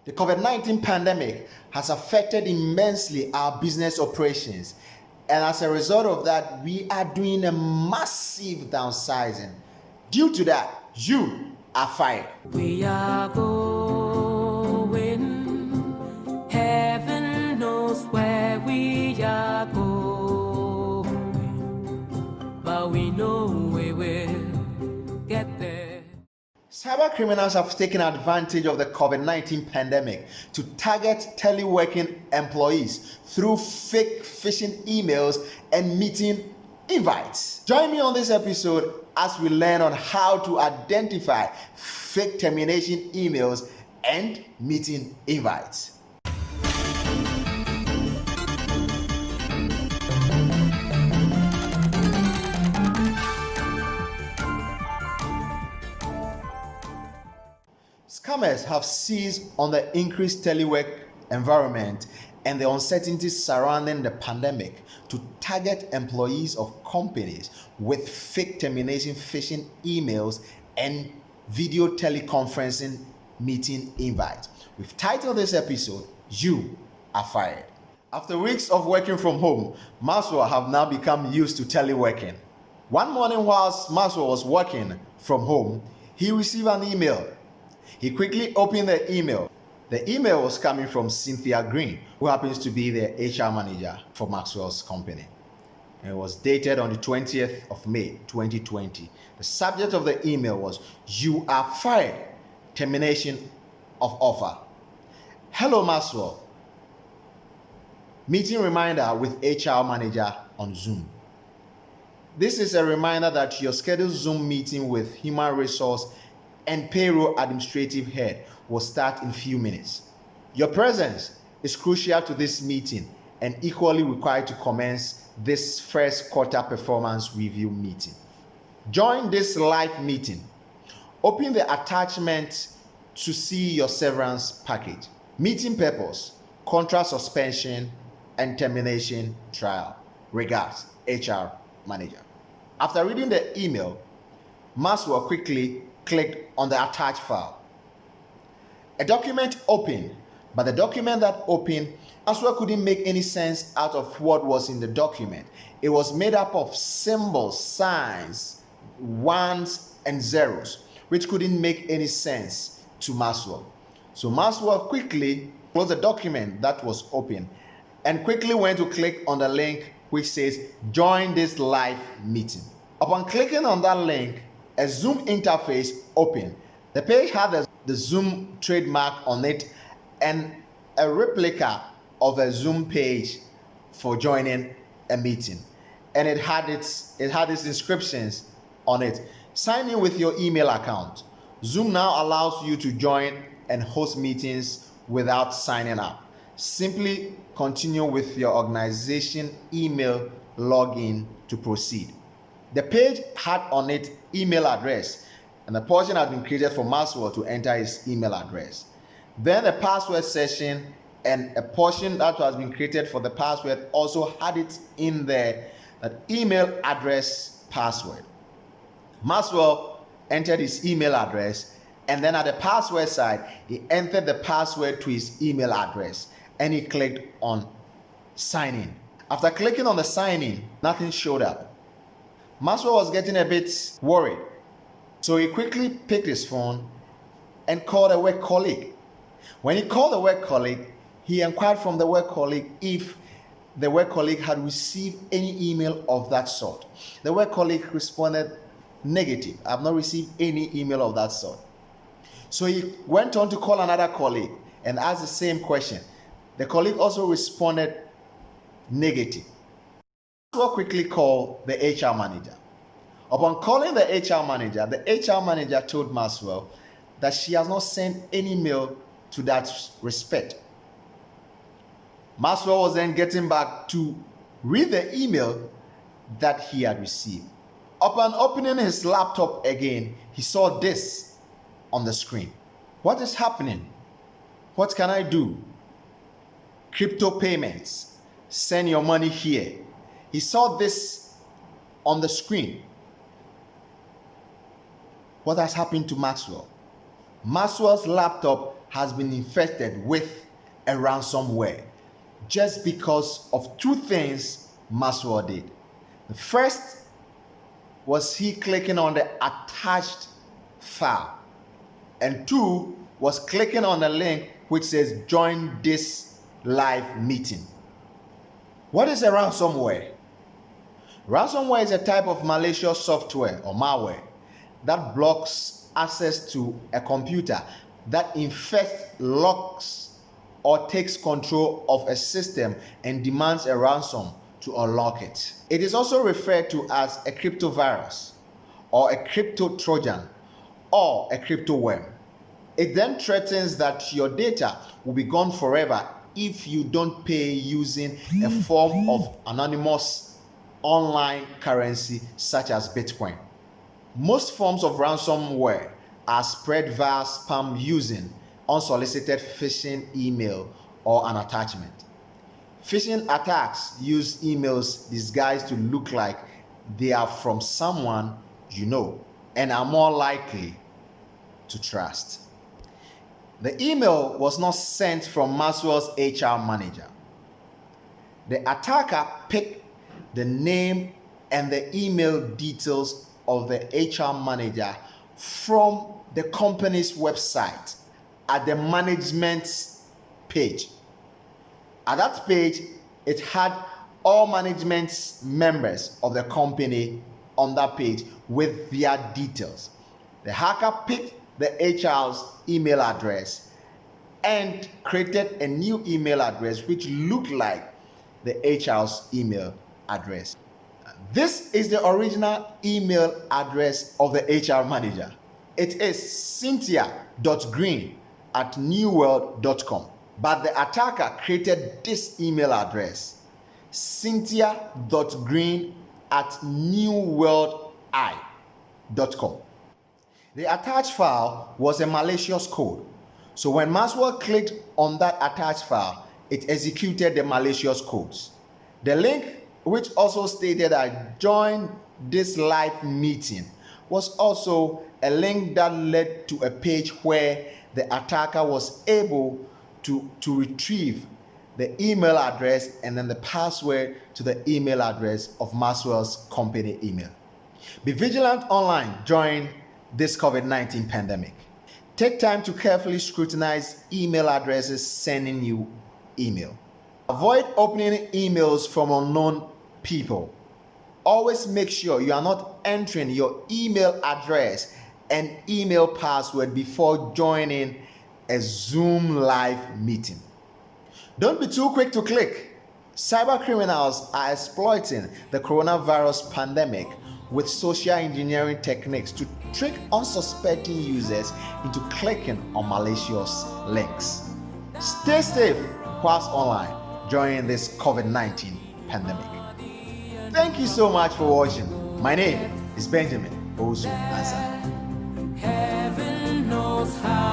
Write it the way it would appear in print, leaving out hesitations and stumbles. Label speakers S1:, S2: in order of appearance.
S1: The COVID-19 pandemic has affected immensely our business operations, and as a result of that, we are doing a massive downsizing. Due to that, you are fired.
S2: We are going, heaven knows where we are going, but we know we will get there.
S1: Cyber criminals have taken advantage of the COVID-19 pandemic to target teleworking employees through fake phishing emails and meeting invites. Join me on this episode as we learn on how to identify fake termination emails and meeting invites. Scammers have seized on the increased telework environment and the uncertainties surrounding the pandemic to target employees of companies with fake termination phishing emails and video teleconferencing meeting invites. We've titled this episode, You Are Fired. After weeks of working from home, Maxwell have now become used to teleworking. One morning whilst Maxwell was working from home, he received an email. He quickly opened the email. The email was coming from Cynthia Green, who happens to be the HR manager for Maxwell's company. And it was dated on the 20th of May, 2020. The subject of the email was, You are fired. Termination of offer. Hello, Maxwell. Meeting reminder with HR manager on Zoom. This is a reminder that your scheduled Zoom meeting with human resource and payroll administrative head will start in few minutes. Your presence is crucial to this meeting and equally required to commence this first quarter performance review meeting. Join this live meeting. Open the attachment to see your severance package. Meeting purpose, contract suspension and termination trial. Regards, HR manager. After reading the email, Maxwell quickly clicked on the attached file. A document opened, but the document that opened, Maxwell couldn't make any sense out of what was in the document. It was made up of symbols, signs, ones and zeros, which couldn't make any sense to Maxwell. So Maxwell quickly closed the document that was open and quickly went to click on the link which says join this live meeting. Upon clicking on that link, a Zoom interface opened. The page had the Zoom trademark on it and a replica of a Zoom page for joining a meeting. And it had its inscriptions on it. Sign in with your email account. Zoom now allows you to join and host meetings without signing up. Simply continue with your organization email login to proceed. The page had on it email address, and the portion had been created for Maxwell to enter his email address. Then the password session and a portion that has been created for the password also had it in there, that email address password. Maxwell entered his email address, and then at the password side, he entered the password to his email address, and he clicked on sign in. After clicking on the sign in, nothing showed up. Maxwell was getting a bit worried, so he quickly picked his phone and called a work colleague. When he called the work colleague, he inquired from the work colleague if the work colleague had received any email of that sort. The work colleague responded negative. I have not received any email of that sort. So he went on to call another colleague and asked the same question. The colleague also responded negative. Maxwell quickly called the HR manager. Upon calling the HR manager told Maxwell that she has not sent any mail to that respect. Maxwell was then getting back to read the email that he had received. Upon opening his laptop again, he saw this on the screen. What is happening? What can I do? Crypto payments. Send your money here. He saw this on the screen. What has happened to Maxwell? Maxwell's laptop has been infected with a ransomware just because of two things Maxwell did. The first was he clicking on the attached file, and two was clicking on the link which says join this live meeting. What is a ransomware? Ransomware is a type of malicious software or malware that blocks access to a computer, that infects, locks, or takes control of a system and demands a ransom to unlock it. It is also referred to as a cryptovirus or a crypto trojan or a crypto worm. It then threatens that your data will be gone forever if you don't pay using a form of anonymous online currency such as Bitcoin. Most forms of ransomware are spread via spam using unsolicited phishing email or an attachment. Phishing attacks use emails disguised to look like they are from someone you know and are more likely to trust. The email was not sent from Maxwell's HR manager. The attacker picked the name and the email details of the HR manager from the company's website at the management page. At that page, it had all management members of the company on that page with their details. The hacker picked the HR's email address and created a new email address which looked like the HR's email address. This is the original email address of the HR manager. It is cynthia.green@newworld.com. But the attacker created this email address, cynthia.green@newworldI.com. The attached file was a malicious code. So when Maxwell clicked on that attached file, it executed the malicious codes. The link, which also stated that join this live meeting, was also a link that led to a page where the attacker was able to retrieve the email address and then the password to the email address of Maxwell's company email. Be vigilant online during this COVID-19 pandemic. Take time to carefully scrutinize email addresses sending you email. Avoid opening emails from unknown people. Always make sure you are not entering your email address and email password before joining a Zoom live meeting. Don't be too quick to click. Cyber criminals are exploiting the coronavirus pandemic with social engineering techniques to trick unsuspecting users into clicking on malicious links. Stay safe whilst online during this COVID-19 pandemic. Thank you so much for watching. My name is Benjamin Ozu Ansa.
S2: Heaven knows how